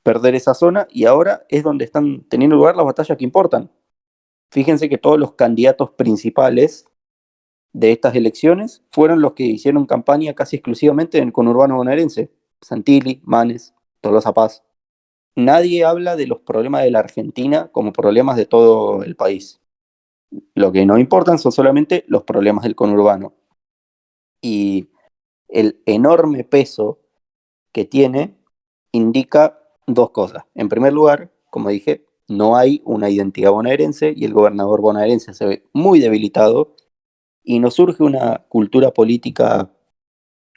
perder esa zona, y ahora es donde están teniendo lugar las batallas que importan. Fíjense que todos los candidatos principales de estas elecciones fueron los que hicieron campaña casi exclusivamente en el conurbano bonaerense: Santilli, Manes, Tolosa Paz. Nadie habla de los problemas de la Argentina como problemas de todo el país. Lo que no importan son solamente los problemas del conurbano. Y el enorme peso que tiene indica dos cosas. En primer lugar, como dije, no hay una identidad bonaerense y el gobernador bonaerense se ve muy debilitado, y no surge una cultura política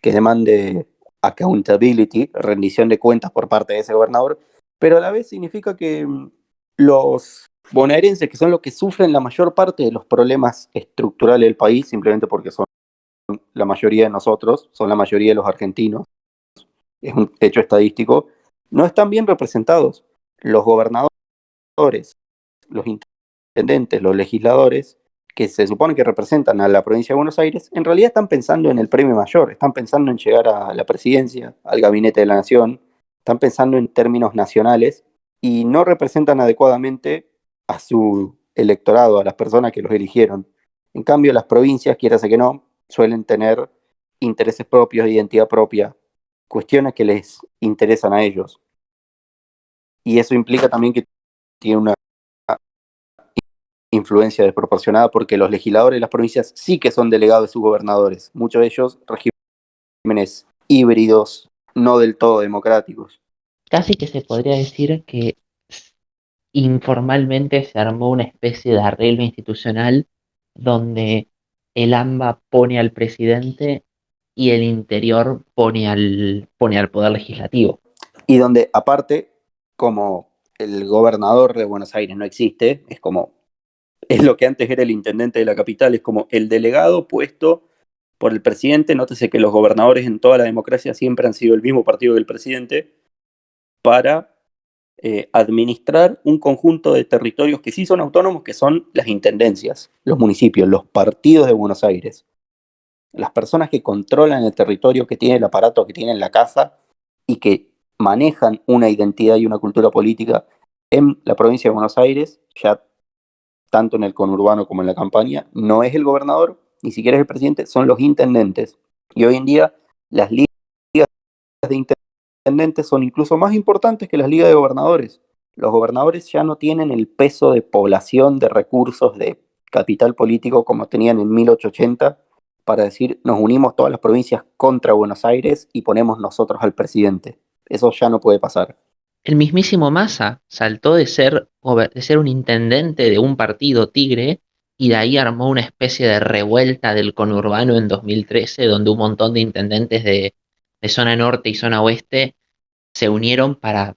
que demande accountability, rendición de cuentas por parte de ese gobernador, pero a la vez significa que los bonaerenses, que son los que sufren la mayor parte de los problemas estructurales del país, simplemente porque son la mayoría de nosotros, son la mayoría de los argentinos, es un hecho estadístico, no están bien representados. Los gobernadores, los intendentes, los legisladores, que se supone que representan a la provincia de Buenos Aires, en realidad están pensando en el premio mayor, están pensando en llegar a la presidencia, al gabinete de la nación, están pensando en términos nacionales y no representan adecuadamente a su electorado, a las personas que los eligieron. En cambio, las provincias, quieras que no, suelen tener intereses propios, identidad propia, cuestiones que les interesan a ellos. Y eso implica también que tiene una influencia desproporcionada, porque los legisladores de las provincias sí que son delegados de sus gobernadores, muchos de ellos regímenes híbridos, no del todo democráticos. Casi que se podría decir que informalmente se armó una especie de arreglo institucional donde el AMBA pone al presidente y el interior pone al poder legislativo. Y donde, aparte, como el gobernador de Buenos Aires no existe, es lo que antes era el intendente de la capital, es como el delegado puesto por el presidente. Nótese que los gobernadores en toda la democracia siempre han sido el mismo partido que el presidente, para administrar un conjunto de territorios que sí son autónomos, que son las intendencias, los municipios, los partidos de Buenos Aires. Las personas que controlan el territorio, que tienen el aparato, que tienen la casa y que manejan una identidad y una cultura política en la provincia de Buenos Aires, ya tanto en el conurbano como en la campaña, no es el gobernador, ni siquiera es el presidente, son los intendentes. Y hoy en día las ligas de intendentes son incluso más importantes que las ligas de gobernadores. Los gobernadores ya no tienen el peso de población, de recursos, de capital político como tenían en 1880 para decir: nos unimos todas las provincias contra Buenos Aires y ponemos nosotros al presidente. Eso ya no puede pasar. El mismísimo Massa saltó de ser un intendente de un partido tigre y de ahí armó una especie de revuelta del conurbano en 2013, donde un montón de intendentes de zona norte y zona oeste se unieron para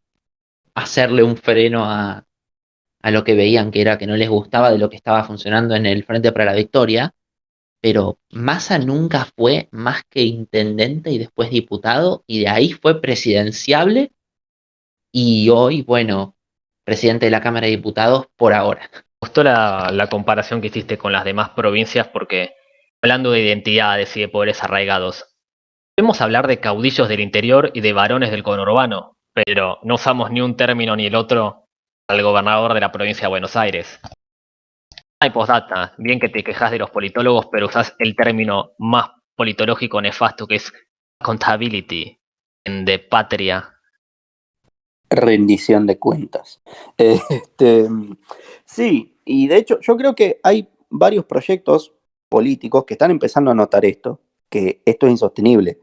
hacerle un freno a lo que veían que era que no les gustaba de lo que estaba funcionando en el Frente para la Victoria. Pero Massa nunca fue más que intendente y después diputado, y de ahí fue presidenciable y hoy, bueno, presidente de la Cámara de Diputados por ahora. Me gustó la comparación que hiciste con las demás provincias porque, hablando de identidades y de poderes arraigados, podemos hablar de caudillos del interior y de varones del conurbano, pero no usamos ni un término ni el otro al gobernador de la provincia de Buenos Aires. Hay postdata, bien que te quejas de los politólogos, pero usás el término más politológico nefasto, que es accountability, de patria. Rendición de cuentas. Este, sí, y de hecho yo creo que hay varios proyectos políticos que están empezando a notar esto, que esto es insostenible.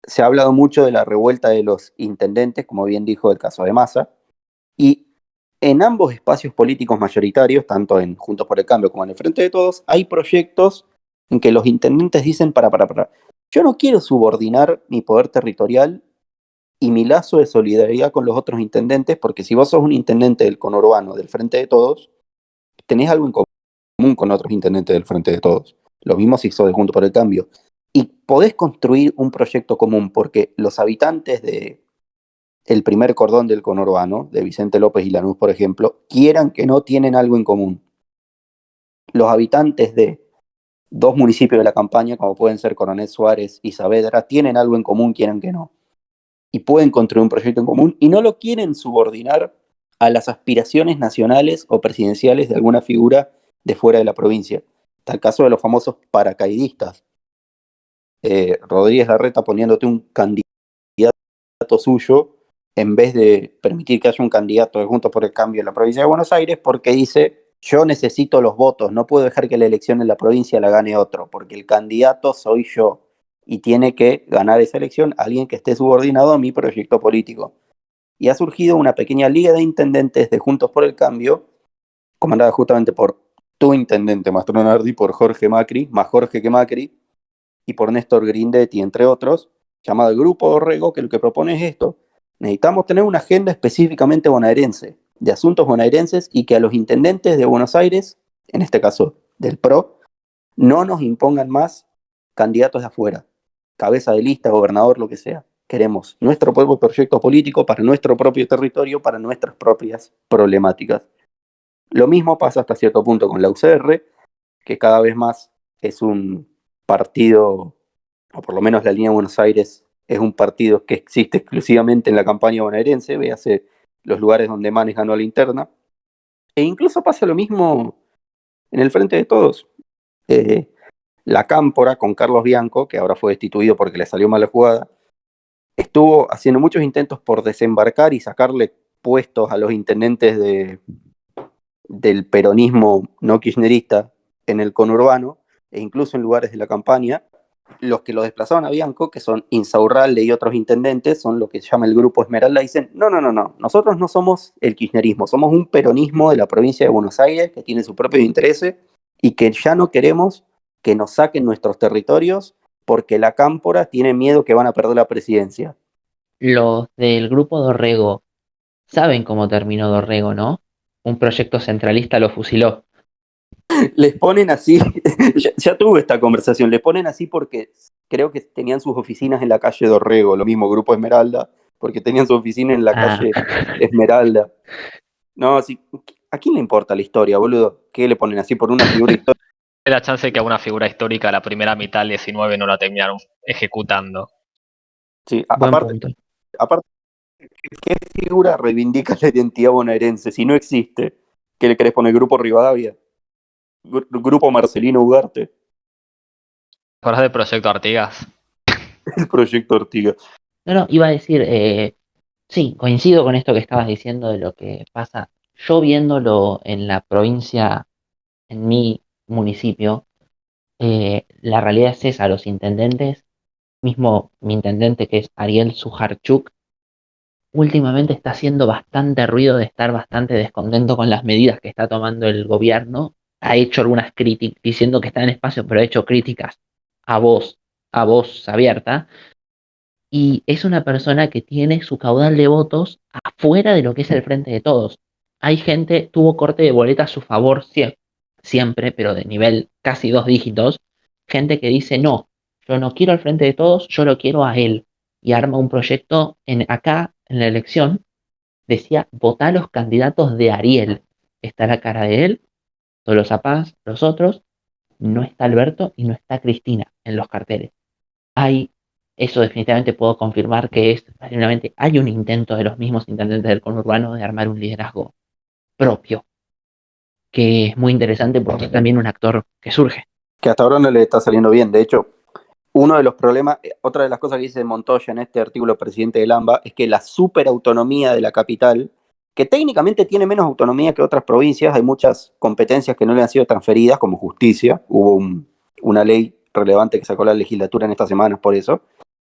Se ha hablado mucho de la revuelta de los intendentes, como bien dijo el caso de Massa, y en ambos espacios políticos mayoritarios, tanto en Juntos por el Cambio como en el Frente de Todos, hay proyectos en que los intendentes dicen, para. Yo no quiero subordinar mi poder territorial y mi lazo de solidaridad con los otros intendentes, porque si vos sos un intendente del conurbano del Frente de Todos, tenés algo en común con otros intendentes del Frente de Todos. Lo mismo si sos de Juntos por el Cambio. Y podés construir un proyecto común, porque los habitantes de el primer cordón del conurbano, de Vicente López y Lanús, por ejemplo, quieran que no, tienen algo en común. Los habitantes de dos municipios de la campaña, como pueden ser Coronel Suárez y Saavedra, tienen algo en común, quieran que no. Y pueden construir un proyecto en común y no lo quieren subordinar a las aspiraciones nacionales o presidenciales de alguna figura de fuera de la provincia. Está el caso de los famosos paracaidistas. Rodríguez Larreta poniéndote un candidato suyo en vez de permitir que haya un candidato de Juntos por el Cambio en la provincia de Buenos Aires, porque dice, yo necesito los votos, no puedo dejar que la elección en la provincia la gane otro, porque el candidato soy yo, y tiene que ganar esa elección alguien que esté subordinado a mi proyecto político. Y ha surgido una pequeña liga de intendentes de Juntos por el Cambio, comandada justamente por tu intendente, Mastronardi, por Jorge Macri, más Jorge que Macri, y por Néstor Grindetti, entre otros, llamado el Grupo Dorrego, que lo que propone es esto. Necesitamos tener una agenda específicamente bonaerense, de asuntos bonaerenses, y que a los intendentes de Buenos Aires, en este caso del PRO, no nos impongan más candidatos de afuera, cabeza de lista, gobernador, lo que sea. Queremos nuestro propio proyecto político para nuestro propio territorio, para nuestras propias problemáticas. Lo mismo pasa hasta cierto punto con la UCR, que cada vez más es un partido, o por lo menos la línea de Buenos Aires es un partido que existe exclusivamente en la campaña bonaerense, véase los lugares donde Manes ganó la interna. E incluso pasa lo mismo en el Frente de Todos. La Cámpora, con Carlos Bianco, que ahora fue destituido porque le salió mal la jugada, estuvo haciendo muchos intentos por desembarcar y sacarle puestos a los intendentes del peronismo no kirchnerista en el conurbano, e incluso en lugares de la campaña. Los que lo desplazaban a Bianco, que son Insaurralde y otros intendentes, son lo que se llama el Grupo Esmeralda, dicen, no, nosotros no somos el kirchnerismo, somos un peronismo de la provincia de Buenos Aires que tiene su propio interés y que ya no queremos que nos saquen nuestros territorios porque la Cámpora tiene miedo que van a perder la presidencia. Los del grupo Dorrego saben cómo terminó Dorrego, ¿no? Un proyecto centralista lo fusiló. Les ponen así, ya tuve esta conversación, les ponen así porque creo que tenían sus oficinas en la calle Dorrego, lo mismo Grupo Esmeralda, porque tenían su oficina en la Ah, calle Esmeralda. No, sí, ¿a quién le importa la historia, boludo? ¿Qué le ponen así por una figura histórica? Hay la chance de que a una figura histórica la primera mitad del 19 no la terminaron ejecutando. Sí, buen punto. aparte, ¿qué figura reivindica la identidad bonaerense si no existe? ¿Qué le querés poner? ¿Grupo Rivadavia? ¿Grupo Marcelino Ugarte? ¿Te acuerdas del proyecto Artigas? El Proyecto Ortiga. No, iba a decir, sí, coincido con esto que estabas diciendo de lo que pasa. Yo viéndolo en la provincia, en mi municipio, la realidad es esa, los intendentes, mismo mi intendente que es Ariel Sujarchuk, últimamente está haciendo bastante ruido de estar bastante descontento con las medidas que está tomando el gobierno. Ha hecho algunas críticas, diciendo que está en espacio, pero ha hecho críticas a voz, a voz abierta. Y es una persona que tiene su caudal de votos afuera de lo que es el Frente de Todos. Hay gente, tuvo corte de boleta a su favor siempre, pero de nivel casi dos dígitos. Gente que dice, no, yo no quiero al Frente de Todos, yo lo quiero a él. Y arma un proyecto acá, en la elección, decía, votá a los candidatos de Ariel. Está la cara de él, todos los otros, no está Alberto y no está Cristina en los carteles. Hay, eso definitivamente puedo confirmar que es, genuinamente, hay un intento de los mismos intendentes del conurbano de armar un liderazgo propio, que es muy interesante porque es también un actor que surge. Que hasta ahora no le está saliendo bien. De hecho, uno de los problemas, otra de las cosas que dice Montoya en este artículo presidente del AMBA, es que la superautonomía de la capital, que técnicamente tiene menos autonomía que otras provincias, hay muchas competencias que no le han sido transferidas, como justicia, hubo una ley relevante que sacó la legislatura en estas semanas por eso,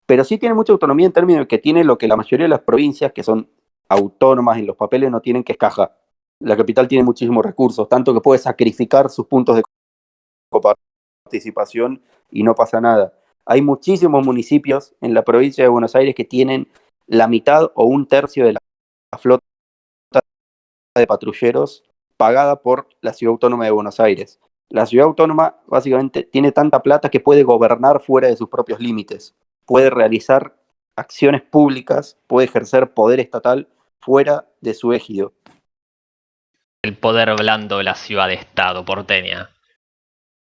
pero sí tiene mucha autonomía en términos de que tiene lo que la mayoría de las provincias, que son autónomas en los papeles, no tienen, que es caja. La capital tiene muchísimos recursos, tanto que puede sacrificar sus puntos de coparticipación y no pasa nada. Hay muchísimos municipios en la provincia de Buenos Aires que tienen la mitad o un tercio de la flota de patrulleros pagada por la Ciudad Autónoma de Buenos Aires. La Ciudad Autónoma básicamente tiene tanta plata que puede gobernar fuera de sus propios límites, puede realizar acciones públicas, puede ejercer poder estatal fuera de su ejido. El poder blando de la ciudad-estado porteña.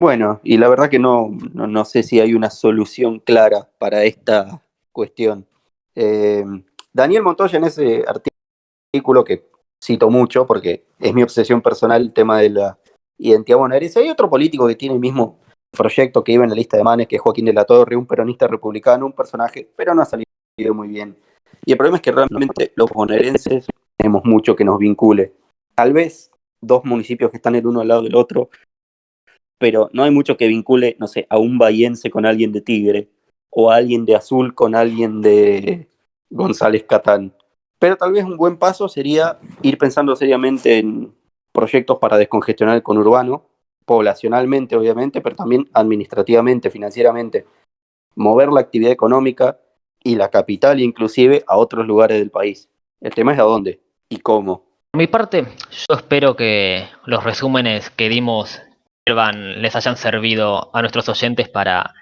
Bueno, y la verdad que no sé si hay una solución clara para esta cuestión. Daniel Montoya, en ese artículo que cito mucho porque es mi obsesión personal el tema de la identidad bonaerense, hay otro político que tiene el mismo proyecto que iba en la lista de Manes, que es Joaquín de la Torre, un peronista republicano, un personaje, pero no ha salido muy bien. Y el problema es que realmente los bonaerenses tenemos mucho que nos vincule. Tal vez dos municipios que están el uno al lado del otro, pero no hay mucho que vincule, no sé, a un bahiense con alguien de Tigre, o a alguien de Azul con alguien de González Catán. Pero tal vez un buen paso sería ir pensando seriamente en proyectos para descongestionar el conurbano, poblacionalmente obviamente, pero también administrativamente, financieramente, mover la actividad económica y la capital inclusive a otros lugares del país. El tema es a dónde y cómo. Por mi parte, yo espero que los resúmenes que dimos les hayan servido a nuestros oyentes para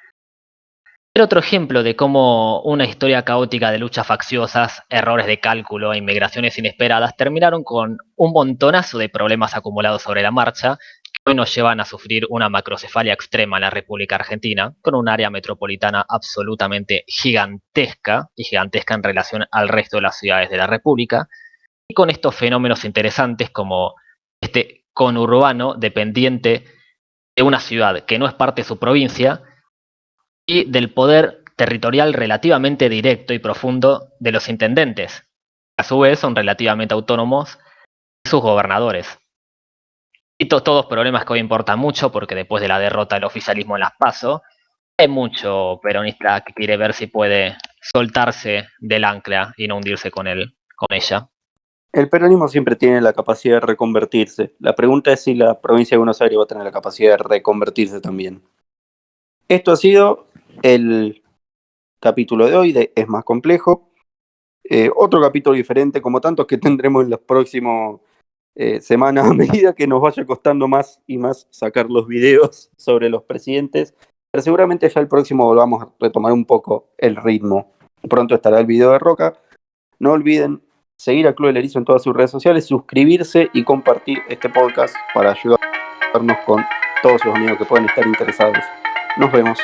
ver otro ejemplo de cómo una historia caótica de luchas facciosas, errores de cálculo e inmigraciones inesperadas terminaron con un montonazo de problemas acumulados sobre la marcha que hoy nos llevan a sufrir una macrocefalia extrema en la República Argentina, con un área metropolitana absolutamente gigantesca y gigantesca en relación al resto de las ciudades de la República, y con estos fenómenos interesantes como este conurbano dependiente de una ciudad que no es parte de su provincia y del poder territorial relativamente directo y profundo de los intendentes. A su vez son relativamente autónomos sus gobernadores. Y todos problemas que hoy importan mucho porque después de la derrota del oficialismo en las PASO, hay mucho peronista que quiere ver si puede soltarse del ancla y no hundirse con ella. El peronismo siempre tiene la capacidad de reconvertirse. La pregunta es si la provincia de Buenos Aires va a tener la capacidad de reconvertirse también. Esto ha sido el capítulo de hoy de Es Más Complejo. Otro capítulo diferente, como tantos que tendremos en las próximas semanas, a medida que nos vaya costando más y más sacar los videos sobre los presidentes. Pero seguramente ya el próximo volvamos a retomar un poco el ritmo. Pronto estará el video de Roca. No olviden seguir a Club del Erizo en todas sus redes sociales, suscribirse y compartir este podcast para ayudarnos con todos sus amigos que pueden estar interesados. Nos vemos.